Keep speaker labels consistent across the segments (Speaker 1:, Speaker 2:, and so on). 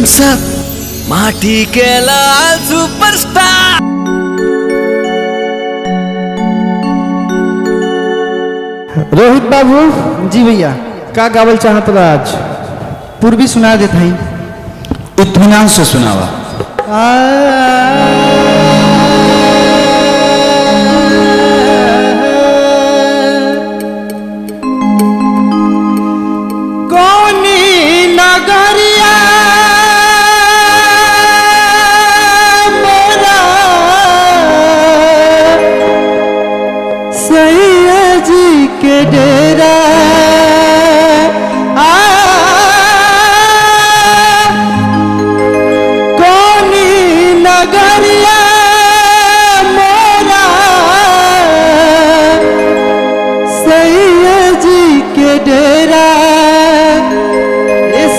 Speaker 1: Thums up माटी के लाल superstar.
Speaker 2: Rohit बाबू जी भैया का गावल चाहत बा आज? पूर्वी सुना देत हई।
Speaker 3: इत्मीनान से सुनावा।
Speaker 2: कौनी नगरिया मोरा सैया जी के डेरा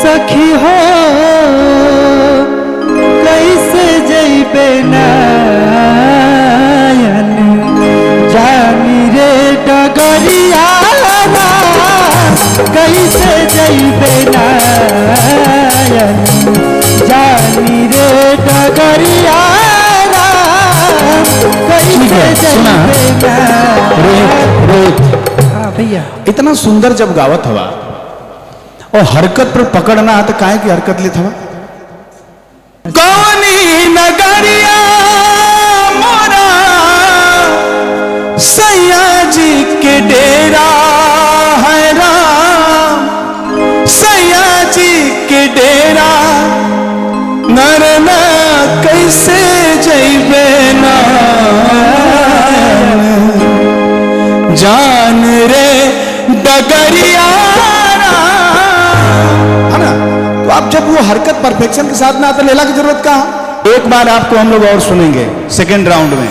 Speaker 2: सखी हो कैसे जइबे नायन जानी रे डगरिया कैसे जइबे नायन जानी रे डगरिया कैसे जइबे
Speaker 3: रोहित
Speaker 2: हाँ भैया
Speaker 3: इतना सुंदर जब गावत हवा और हरकत पर पकड़ना है तो काहे की हरकत ले था। कौनी नगरिया मोरा सैया जी के डेरा है राम, सैया जी के डेरा नरना कैसे जइबे ना जान रे डगरिया। तो आप जब वो हरकत परफेक्शन के साथ में आते लेला की जरूरत कहाँ? एक बार आपको हम लोग और सुनेंगे सेकेंड राउंड में।